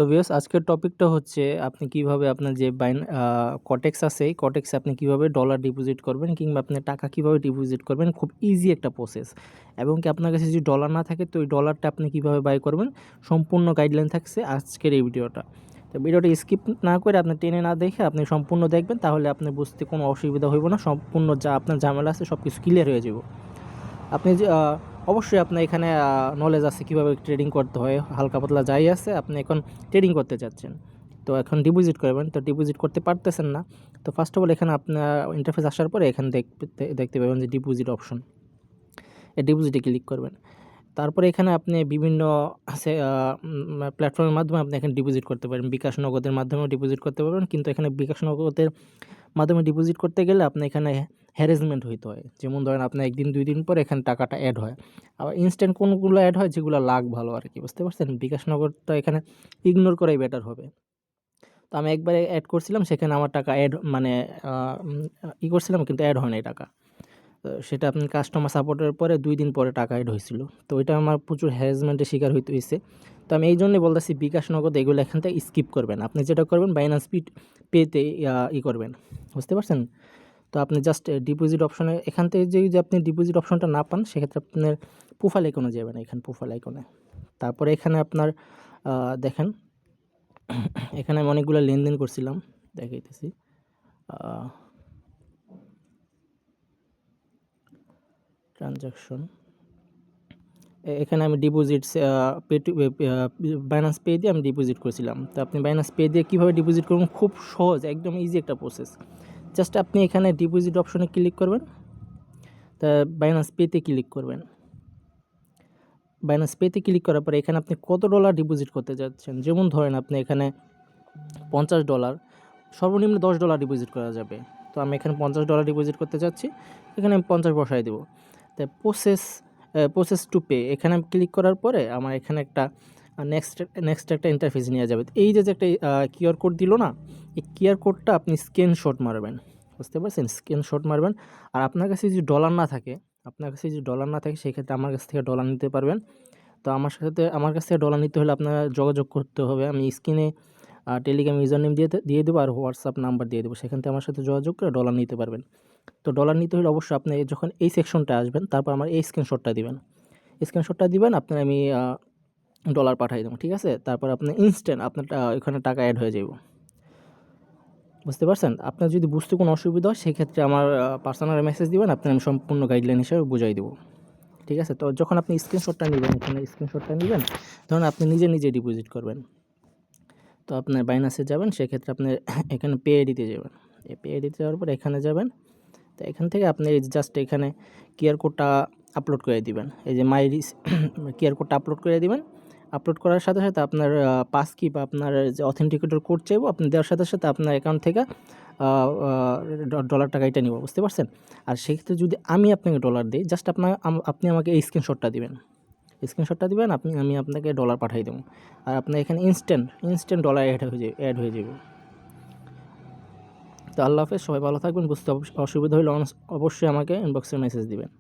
তো ভিউয়ার্স আজকের টপিকটা হচ্ছে আপনি কিভাবে আপনার যে কটেক্স আছে এই কটেক্সে আপনি কিভাবে ডলার ডিপোজিট করবেন কিংবা আপনি টাকা কিভাবে ডিপোজিট করবেন। খুব ইজি একটা প্রসেস এবং কি আপনার কাছে যদি ডলার না থাকে তো ওই ডলারটা আপনি কিভাবে বাই করবেন সম্পূর্ণ গাইডলাইন থাকছে আজকের এই ভিডিওটা। তো ভিডিওটা স্কিপ না করে আপনি টেনে না দেখে আপনি সম্পূর্ণ দেখবেন, তাহলে আপনি বুঝতে কোনো অসুবিধা হইব না। সম্পূর্ণ যা আপনার ঝামেলা আছে সব কিছু ক্লিয়ার হয়ে যাব। আপনি যে অবশ্যই আপনার এখানে নলেজ আছে কীভাবে ট্রেডিং করতে হয়, হালকা পাতলা যাই আছে। আপনি এখন ট্রেডিং করতে চাচ্ছেন, তো এখন ডিপোজিট করবেন, তো ডিপোজিট করতে পারতেছেন না। তো ফার্স্ট অফ অল এখানে আপনার ইন্টারফেস আসার পরে এখানে দেখতে পাবেন যে ডিপোজিট অপশন, এই ডিপোজিটে ক্লিক করবেন। তারপরে এখানে আপনি বিভিন্ন প্ল্যাটফর্মের মাধ্যমে আপনি এখানে ডিপোজিট করতে পারেন। বিকাশ নগদের মাধ্যমেও ডিপোজিট করতে পারবেন, কিন্তু এখানে বিকাশ নগদের মাধ্যমে ডিপোজিট করতে গেলে আপনি এখানে হ্যারাসমেন্ট হইতে হয়। যেমন ধরেন আপনার 1 দিন 2 দিন পর এখানে টাকাটা অ্যাড হয়। আবার ইনস্ট্যান্ট কোনগুলো অ্যাড হয় যেগুলো লাখ ভালো আর কি, বুঝতে পারছেন? বিকাশ নগরটা এখানে ইগনোর করাই বেটার হবে। তো আমি একবারে অ্যাড করছিলাম, সেখানে আমার টাকা অ্যাড মানে করছিলাম কিন্তু অ্যাড হয় নাই টাকা। তো সেটা আপনি কাস্টমার সাপোর্টের পরে 2 দিন পরে টাকা অ্যাড হয়েছিল। তো ওইটা আমার প্রচুর হ্যারাসমেন্টের শিকার হইতে হইছে। তো আমি এই জন্যই বলতেছি বিকাশ নগদ এগুলো এখান থেকে স্কিপ করবেন। আপনি যেটা করবেন বাইন্যান্স পেতে করবেন, বুঝতে পারছেন? তো আপনি জাস্ট ডিপোজিট অপশনে এখান থেকে যদি আপনি ডিপোজিট অপশনটা না পান, সেক্ষেত্রে আপনার প্রোফাইল আইকনে যাবেন, এখানে প্রোফাইল আইকনে। তারপরে এখানে আপনার দেখেন এখানে আমি অনেকগুলো লেনদেন করছিলাম, দেখাইতেছি। ট্রানজাকশন এখানে আমি deposit pay to Binance pay দিয়ে আমি ডিপোজিট করেছিলাম। তো আপনি বাইন্যান্স পে দিয়ে কীভাবে ডিপোজিট করবেন, খুব সহজ, একদম ইজি একটা প্রসেস। জাস্ট আপনি এখানে ডিপোজিট অপশনে ক্লিক করবেন, তা বাইন্যান্স পেতে ক্লিক করবেন। বাইন্যান্স পেতে ক্লিক করার পরে এখানে আপনি কত ডলার ডিপোজিট করতে যাচ্ছেন, যেমন ধরেন আপনি এখানে $50, সর্বনিম্ন $10 ডিপোজিট করা যাবে। তো আমি এখানে $50 ডিপোজিট করতে চাচ্ছি, এখানে আমি 50 বসাই দেবো। তাই প্রসেস টু পে এখানে ক্লিক করার পরে আমার এখানে একটা নেক্সট একটা ইন্টারফেস নিয়ে যাবে। এই যে একটা কিউআর কোড দিল না, এই কিউআর কোডটা আপনি স্ক্রিনশট মারবেন, বুঝতে পারছেন? স্ক্রিনশট মারবেন। আর আপনার কাছে যদি ডলার না থাকে, সেক্ষেত্রে আমার কাছ থেকে ডলার নিতে পারবেন। তো আমার কাছ থেকে ডলার নিতে হলে আপনারা যোগাযোগ করতে হবে। আমি স্ক্রিনে টেলিগ্রাম ইউজার নেম দিয়ে দেবো আর হোয়াটসঅ্যাপ নাম্বার দিয়ে দেবো, সেখান থেকে আমার সাথে যোগাযোগ করে ডলার নিতে পারবেন। তো ডলার নিতে হলে অবশ্যই আপনি যখন এই সেকশনটা আসবেন, তারপর আমার এই স্ক্রিনশটটা দিবেন। আপনার আমি ডলার পাঠিয়ে দেবো, ঠিক আছে? তারপর আপনি ইনস্ট্যান্ট আপনার ওখানে টাকা অ্যাড হয়ে যাব, বুঝতে পারছেন? আপনার যদি বুঝতে কোনো অসুবিধা হয় সেক্ষেত্রে আমার পার্সোনাল মেসেজ দিবেন, আমি সম্পূর্ণ গাইডলাইন হিসেবে বুঝাই দেবো, ঠিক আছে? তো যখন আপনি স্ক্রিনশটটা নেবেন, ধরুন আপনি নিজে ডিপোজিট করবেন। তো আপনার বাইন্যান্সে যাবেন, সেক্ষেত্রে আপনি এখানে পে আইডিতে যাবেন। এই পে আইডিতে যাওয়ার পর এখানে যাবেন। তো এখান থেকে আপনি জাস্ট এখানে কিউআর কোডটা আপলোড করে দিবেন। এই যে কিউআর কোডটা আপলোড করে দিবেন। আপলোড করার সাথে সাথে আপনার পাস কি বা আপনার যে অথেন্টিকেটর কোড চাইবো, আপনি দেওয়ার সাথে সাথে আপনার অ্যাকাউন্ট থেকে ডলার টাকা এটা নিব, বুঝতে পারছেন? আর সেক্ষেত্রে যদি আমি আপনাকে ডলার দিই, জাস্ট আপনি আমাকে এই স্ক্রিনশটটা দিবেন। আমি আপনাকে ডলার পাঠিয়ে দেবো। আর আপনার এখানে ইনস্ট্যান্ট ডলার অ্যাড হয়ে যাবে। তো আল্লাহ হাফেজ, সবাই ভালো থাকবেন। বুঝতে অসুবিধা হলে অবশ্যই আমাকে ইনবক্সে মেসেজ দিবেন।